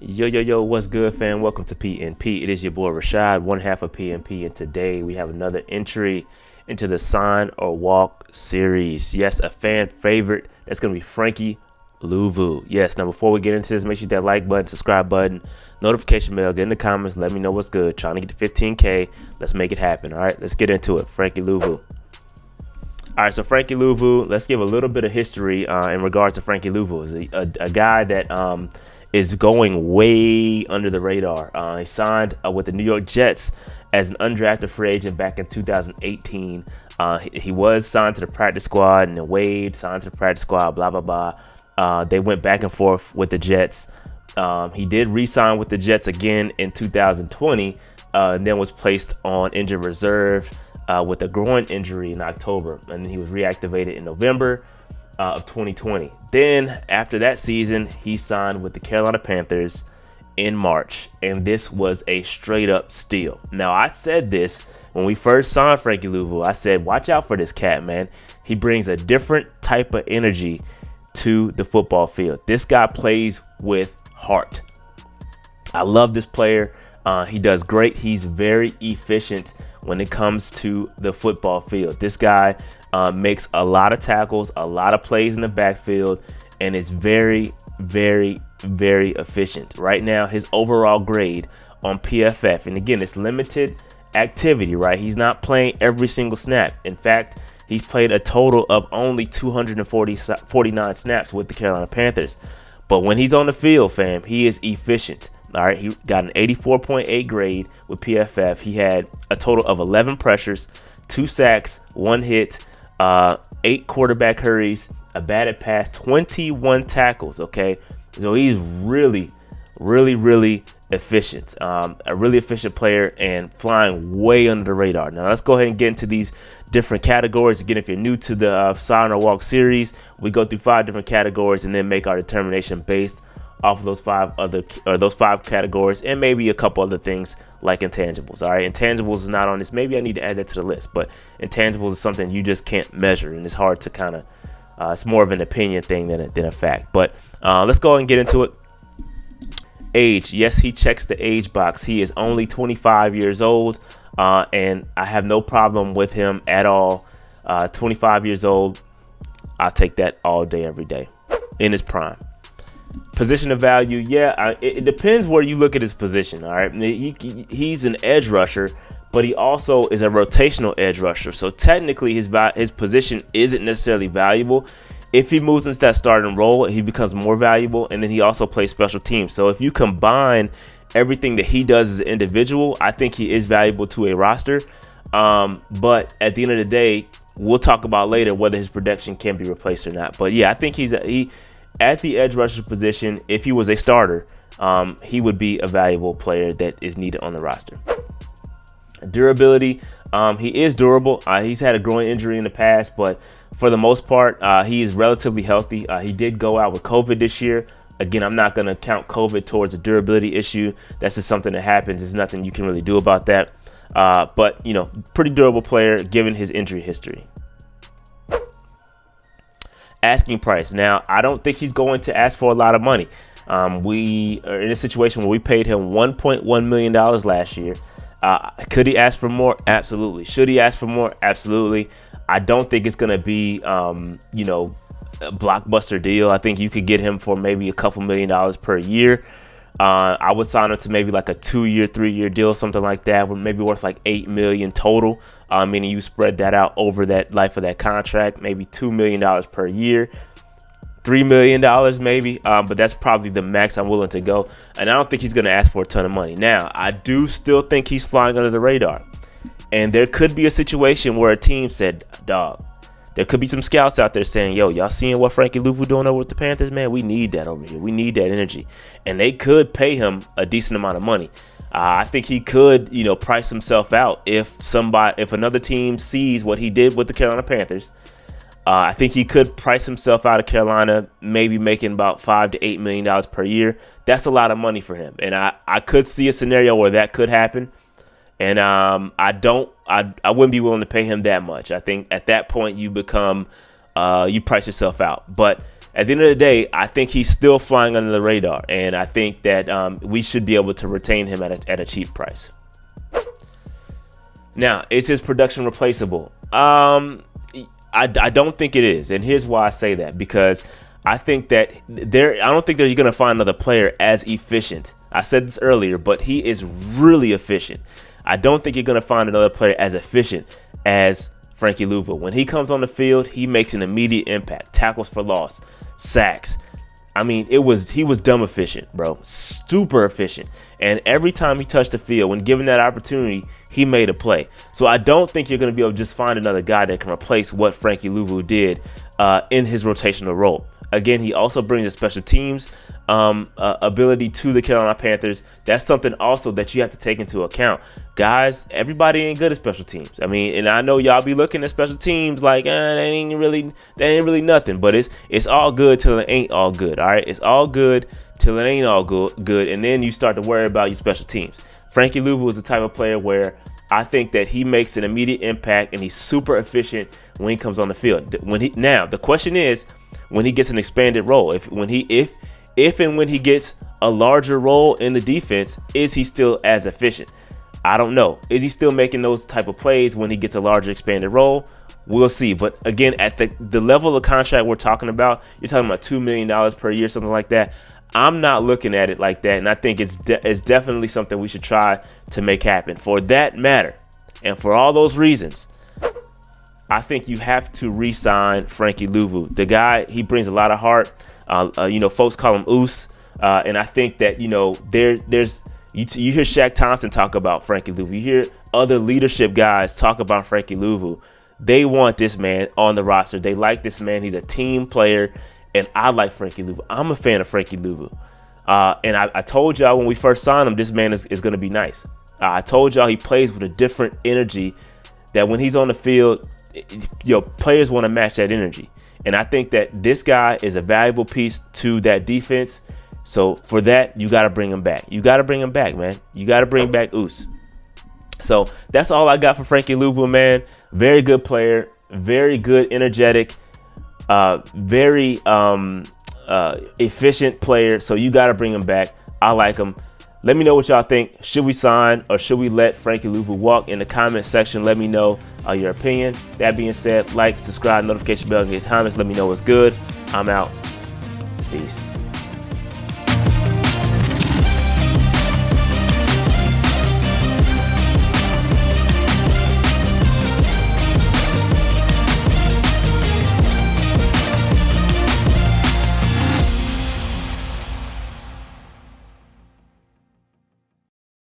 Yo, what's good, fam? Welcome to PNP. It is your boy Rashad, one half of PNP, and today we have another entry into the Sign or Walk series. Yes, a fan favorite. That's going to be Frankie Luvu. Yes, now before we get into this, make sure you hit that like button, subscribe button, notification bell, get in the comments, let me know what's good. Trying to get to 15K. Let's make it happen. All right, let's get into it. Frankie Luvu. All right, so Frankie Luvu, let's give a little bit of history in regards to Frankie Luvu. He's a guy that is going way under the radar. He signed with the New York Jets as an undrafted free agent back in 2018. He was signed to the practice squad and then waived, signed to the practice squad, blah, blah, blah. They went back and forth with the Jets. He did re-sign with the Jets again in 2020 and then was placed on injured reserve with a groin injury in October. And then he was reactivated in November of 2020. Then after that season, he signed with the Carolina Panthers in March, and this was a straight up steal. Now, I said this when we first signed Frankie Luvu. I said, watch out for this cat, man. He brings a different type of energy to the football field. This guy plays with heart. I love this player. He does great. He's very efficient when it comes to the football field. This guy makes a lot of tackles, a lot of plays in the backfield, and is very, very, very efficient. Right now, his overall grade on PFF, and again, it's limited activity, right? He's not playing every single snap. In fact, he's played a total of only 249 snaps with the Carolina Panthers. But when he's on the field, fam, he is efficient. All right, he got an 84.8 grade with PFF. He had a total of 11 pressures, 2 sacks, 1 hit, 8 quarterback hurries, a batted pass, 21 tackles. Okay, so he's really, really, really efficient. A really efficient player and flying way under the radar. Now let's go ahead and get into these different categories. Again, if you're new to the Sign or Walk series, we go through 5 different categories and then make our determination based off of those five categories, and maybe a couple other things like intangibles. All right, intangibles is not on this. Maybe I need to add that to the list, but intangibles is something you just can't measure, and it's hard to kind of. It's more of an opinion thing than a fact. But let's go and get into it. Age, yes, he checks the age box. He is only 25 years old, and I have no problem with him at all. 25 years old, I'll take that all day, every day, in his prime. Position of value, yeah, it depends where you look at his position. All right, he's an edge rusher, but he also is a rotational edge rusher. So technically, his position isn't necessarily valuable. If he moves into that starting role, he becomes more valuable, and then he also plays special teams. So if you combine everything that he does as an individual, I think he is valuable to a roster. But at the end of the day, we'll talk about later whether his production can be replaced or not. But yeah, I think he. At the edge rusher position, if he was a starter, he would be a valuable player that is needed on the roster. Durability, he is durable. He's had a groin injury in the past, but for the most part, he is relatively healthy. He did go out with COVID this year. Again, I'm not going to count COVID towards a durability issue. That's just something that happens. There's nothing you can really do about that. But, pretty durable player given his injury history. Asking price. Now, I don't think he's going to ask for a lot of money. We are in a situation where we paid him $1.1 million last year. Could he ask for more? Absolutely. Should he ask for more? Absolutely. I don't think it's going to be, a blockbuster deal. I think you could get him for maybe a couple $1 million per year. I would sign him to maybe like a 2-year, 3-year deal, something like that, maybe worth like $8 million total. Meaning you spread that out over that life of that contract, maybe $2 million per year, $3 million maybe. But that's probably the max I'm willing to go. And I don't think he's going to ask for a ton of money. Now, I do still think he's flying under the radar. And there could be a situation where a team said, dog, there could be some scouts out there saying, yo, y'all seeing what Frankie Luvu doing over with the Panthers, man? We need that over here. We need that energy. And they could pay him a decent amount of money. I think he could, price himself out if another team sees what he did with the Carolina Panthers. I think he could price himself out of Carolina, maybe making about $5 to $8 million per year. That's a lot of money for him, and I could see a scenario where that could happen. And I wouldn't be willing to pay him that much. I think at that point you price yourself out. But at the end of the day, I think he's still flying under the radar, and I think that we should be able to retain him at a cheap price. Now, is his production replaceable? I don't think it is, and here's why I say that, because I think that I don't think that you're going to find another player as efficient. I said this earlier, but he is really efficient. I don't think you're going to find another player as efficient as Frankie Luvu. When he comes on the field, he makes an immediate impact. Tackles for loss, sacks. I mean, he was dumb efficient, bro. Super efficient. And every time he touched the field, when given that opportunity, he made a play. So I don't think you're going to be able to just find another guy that can replace what Frankie Luvu did in his rotational role. Again, he also brings a special teams ability to the Carolina Panthers. That's something also that you have to take into account. Guys, everybody ain't good at special teams. I mean, and I know y'all be looking at special teams like that ain't really nothing. But it's all good till it ain't all good. All right, it's all good till it ain't all good, and then you start to worry about your special teams. Frankie Luvu is the type of player where I think that he makes an immediate impact, and he's super efficient when he comes on the field. Now the question is, when he gets an expanded role, if and when he gets a larger role in the defense, is he still as efficient? I don't know. Is he still making those type of plays when he gets a larger expanded role? We'll see. But again, at the level of contract we're talking about, you're talking about $2 million per year, something like that. I'm not looking at it like that, and I think it's definitely something we should try to make happen. For that matter, and for all those reasons, I think you have to re-sign Frankie Luvu. The guy, he brings a lot of heart. Folks call him Oos, and I think that there's you hear Shaq Thompson talk about Frankie Luvu. You hear other leadership guys talk about Frankie Luvu. They want this man on the roster. They like this man. He's a team player. And I like Frankie Luvu. I'm a fan of Frankie Luvu. And I told y'all when we first signed him, this man is going to be nice. I told y'all he plays with a different energy that when he's on the field, players want to match that energy. And I think that this guy is a valuable piece to that defense. So for that, you got to bring him back. You got to bring him back, man. You got to bring back Oos. So that's all I got for Frankie Luvu, man. Very good player. Very good, energetic. Very efficient player, so you got to bring him back. I like him. Let me know what y'all think. Should we sign or should we let Frankie Luvu walk? In the comment section, let me know your opinion. That being said, like, subscribe, notification bell, and get comments. Let me know what's good. I'm out. Peace.